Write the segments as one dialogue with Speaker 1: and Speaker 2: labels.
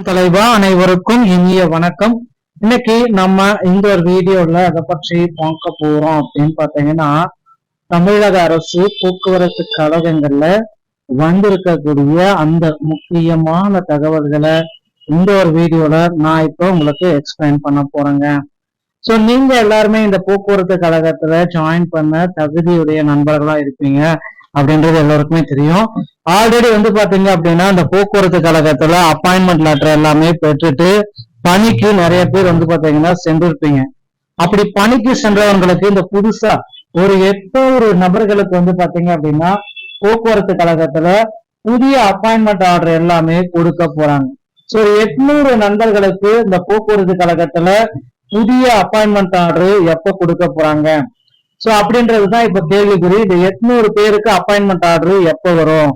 Speaker 1: தலைவா அனைவருக்கும் இனிய வணக்கம். இன்னைக்கு நம்ம இந்த ஒரு வீடியோல அதை பற்றி பார்க்க போறோம் அப்படின்னு பாத்தீங்கன்னா, தமிழக அரசு போக்குவரத்து கழகங்கள்ல வந்திருக்கக்கூடிய அந்த முக்கியமான தகவல்களை இந்த ஒரு வீடியோல நான் இப்போ உங்களுக்கு எக்ஸ்பிளைன் பண்ண போறேங்க. சோ நீங்க எல்லாருமே இந்த போக்குவரத்து கழகத்துல ஜாயின் பண்ண தகுதியுடைய நண்பர்களா இருப்பீங்க அப்படின்றது எல்லாருக்குமே தெரியும். ஆல்ரெடி பாத்தீங்க அப்படின்னா இந்த போக்குவரத்து கழகத்துல அப்பாயின்மெண்ட் லெட்டர் எல்லாமே பெற்றுட்டு பணிக்கு நிறைய பேர் பாத்தீங்கன்னா சென்றிருப்பீங்க. அப்படி பணிக்கு சென்றவங்களுக்கு இந்த புதுசா ஒரு 800 நபர்களுக்கு பாத்தீங்க அப்படின்னா போக்குவரத்து கழகத்துல புதிய அப்பாயின்மெண்ட் ஆர்டர் எல்லாமே கொடுக்க போறாங்க. சோ 800 நண்பர்களுக்கு இந்த போக்குவரத்து கழகத்துல புதிய அப்பாயின்மெண்ட் ஆர்டர் எப்ப கொடுக்க போறாங்க, சோ அப்படின்றதுதான் இப்ப கேள்விக்குறி. இந்த 800 பேருக்கு அப்பாயின்மெண்ட் ஆர்டர் எப்ப வரும்?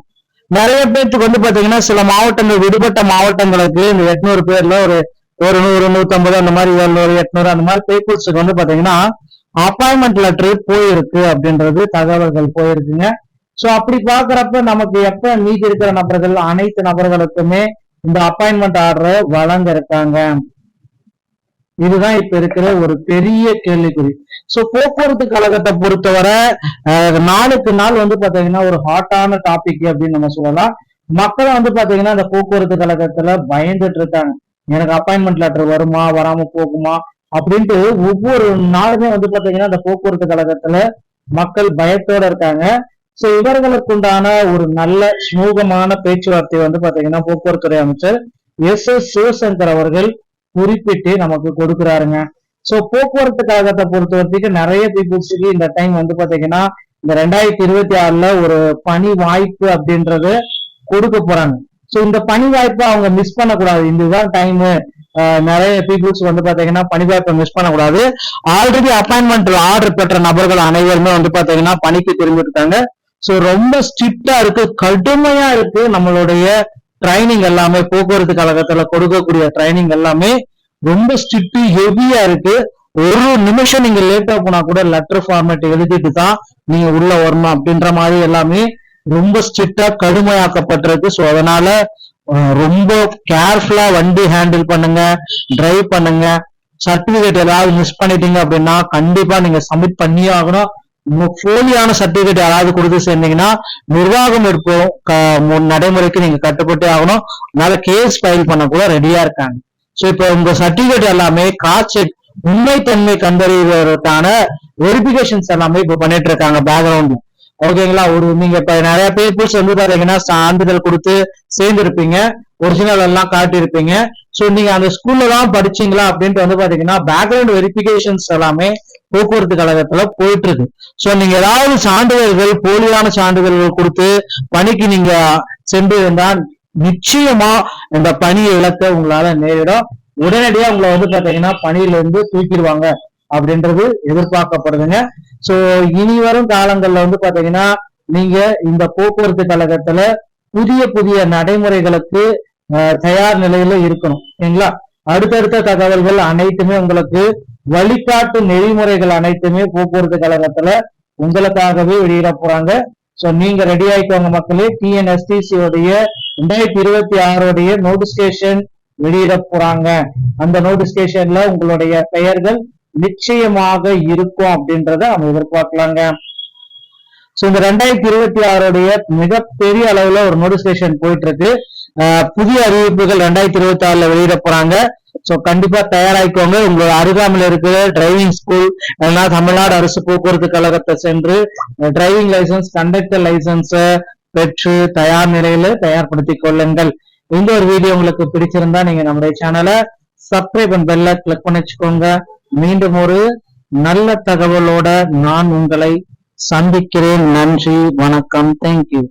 Speaker 1: நிறைய பேருக்கு பாத்தீங்கன்னா சில மாவட்டங்கள், விடுபட்ட மாவட்டங்களுக்கு இந்த 800 பேர்ல ஒரு 100, 150 அந்த மாதிரி 700, 800 அந்த மாதிரி பீப்புள்ஸுக்கு பாத்தீங்கன்னா அப்பாயின்மெண்ட் லெட்டர் போயிருக்கு அப்படின்றது தகவல்கள் போயிருக்குங்க. சோ அப்படி பாக்குறப்ப நமக்கு எப்ப மீதி இருக்கிற நபர்கள் அனைத்து நபர்களுக்குமே இந்த அப்பாயின்மெண்ட் ஆர்டரை வழங்க இருக்காங்க? இதுதான் இப்ப இருக்கிற ஒரு பெரிய கேள்விக்குறி. சோ போக்குவரத்து கழகத்தை பொறுத்தவரை நாளுக்கு நாள் பாத்தீங்கன்னா ஒரு ஹாட்டான டாபிக் அப்படின்னு நம்ம சொல்லலாம். மக்கள் பாத்தீங்கன்னா இந்த போக்குவரத்து கழகத்துல பயந்துட்டு இருக்காங்க. எனக்கு அப்பாயின்மெண்ட் லெட்டர் வருமா, வராம போகுமா அப்படின்ட்டு ஒவ்வொரு நாளுமே பாத்தீங்கன்னா இந்த போக்குவரத்து கழகத்துல மக்கள் பயத்தோட இருக்காங்க. சோ இவர்களுக்கு உண்டான ஒரு நல்ல சுமூகமான பேச்சுவார்த்தை பாத்தீங்கன்னா போக்குவரத்துறை அமைச்சர் எஸ் சிவசங்கர் அவர்கள் குறிப்பிட்டு நமக்கு கொடுக்குறாருங்க. சோ போக்குவரத்து கழகத்தை பொறுத்த வரைக்கும் நிறைய பீப்புள்ஸுக்கு இந்த டைம் பாத்தீங்கன்னா இந்த 2026ல ஒரு பணி வாய்ப்பு அப்படின்றது கொடுக்க போறாங்க. சோ இந்த பணி வாய்ப்பை அவங்க மிஸ் பண்ணக்கூடாது. இதுதான் டைம். நிறைய பீப்புள்ஸ் பாத்தீங்கன்னா பணி வாய்ப்பை மிஸ் பண்ணக்கூடாது. ஆல்ரெடி அப்பாயின்மெண்ட் ஆர்டர் பெற்ற நபர்கள் அனைவருமே பாத்தீங்கன்னா பணிக்கு திரும்பிட்டு இருக்காங்க. சோ ரொம்ப ஸ்ட்ரிக்டா இருக்கு, கடுமையா இருக்கு நம்மளுடைய ட்ரைனிங் எல்லாமே. போக்குவரத்து கழகத்துல கொடுக்கக்கூடிய ட்ரைனிங் எல்லாமே ரொம்ப ஸ்ட்ரிக்ட், ஹெவியா இருக்கு. ஒரு நிமிஷம் நீங்க லேட்டா போனா கூட லெட்டர் ஃபார்மேட் எழுதிட்டு தான் நீங்க உள்ள வரணும் அப்படின்ற மாதிரி எல்லாமே ரொம்ப ஸ்ட்ரிக்டா கடுமையாக்கப்பட்டிருக்கு. ஸோ அதனால ரொம்ப கேர்ஃபுல்லா வண்டி ஹேண்டில் பண்ணுங்க, டிரைவ் பண்ணுங்க. சர்டிபிகேட் ஏதாவது மிஸ் பண்ணிட்டீங்க அப்படின்னா கண்டிப்பா நீங்க சப்மிட் பண்ணியே ஆகணும். போலியான சர்டிபிகேட் யாராவது கொடுத்து சேர்ந்தீங்கன்னா நிர்வாகம் எடுப்போம் நடைமுறைக்கு நீங்க கட்டுப்பட்டே ஆகணும். அதனால கேஸ் ஃபைல் பண்ண கூட ரெடியா இருக்காங்க. சோ இப்ப உங்க சர்டிபிகேட் எல்லாமே கிராஸ் செக், உண்மைத்தன்மை கண்டறிவதற்கான வெரிபிகேஷன்ஸ் எல்லாமே இப்ப பண்ணிட்டு இருக்காங்க பேக்ரவுண்ட். ஓகேங்களா? நீங்க இப்ப நிறைய பீப்புள்ஸ் பாத்தீங்கன்னா சான்றிதழ் கொடுத்து சேர்ந்திருப்பீங்க, ஒரிஜினல் எல்லாம் காட்டியிருப்பீங்க. சோ நீங்க அந்த ஸ்கூல்ல தான் படிச்சீங்களா அப்படின்ட்டு பாத்தீங்கன்னா பேக்ரவுண்ட் வெரிபிகேஷன்ஸ் எல்லாமே போக்குவரத்து கழகத்துல போயிட்டு இருக்கு. சோ நீங்க ஏதாவது சான்றிதழ்கள், போலியான சான்றிதழ்கள் கொடுத்து பணிக்கு நீங்க சென்று இருந்தால் நிச்சயமா இந்த பணியை இழக்க உங்களால நேரிடும். உடனடியா உங்களை பாத்தீங்கன்னா பணியில இருந்து தூக்கிடுவாங்க அப்படின்றது எதிர்பார்க்கப்படுதுங்க. சோ இனி வரும் காலங்கள்ல பாத்தீங்கன்னா நீங்க இந்த போக்குவரத்து கழகத்துல புதிய புதிய நடைமுறைகளுக்கு தயார் நிலையில இருக்கணும். சரிங்களா? அடுத்தடுத்த தகவல்கள் அனைத்துமே உங்களுக்கு வழிகாட்டு நெறிமுறைகள் அனைத்துமே போக்குவரத்து கழகத்துல உங்களுக்காகவே வெளியிட போறாங்க. சோ நீங்க ரெடி ஆயிக்கோங்க மக்களே. TNSTC 2026 நோட்டிபிகேஷன் வெளியிட போறாங்க. அந்த நோட்டிபிகேஷன்ல உங்களுடைய பெயர்கள் நிச்சயமாக இருக்கும் அப்படின்றத நம்ம எதிர்பார்க்கலாங்க. சோ இந்த 2026 மிகப்பெரிய அளவுல ஒரு நோட்டிபிகேஷன் போயிட்டு இருக்கு. புதிய அறிவிப்புகள் 2026ல வெளியிட போறாங்க. சோ கண்டிப்பா தயாராகிக்கோங்க. உங்களோட அருகாமையில் இருக்கிற டிரைவிங் ஸ்கூல் இல்லைன்னா தமிழ்நாடு அரசு போக்குவரத்து கழகத்தை சென்று டிரைவிங் லைசன்ஸ், கண்டக்டர் லைசன்ஸ பெற்று தயார் நிலையில தயார்படுத்திக் கொள்ளுங்கள். இந்த ஒரு வீடியோ உங்களுக்கு பிடிச்சிருந்தா நீங்க நம்முடைய சேனலை சப்ஸ்கிரைப் அண்ட் பெல்ல கிளிக் பண்ணி வச்சுக்கோங்க. மீண்டும் ஒரு நல்ல தகவலோட நான் உங்களை சந்திக்கிறேன். நன்றி, வணக்கம், தேங்க்யூ.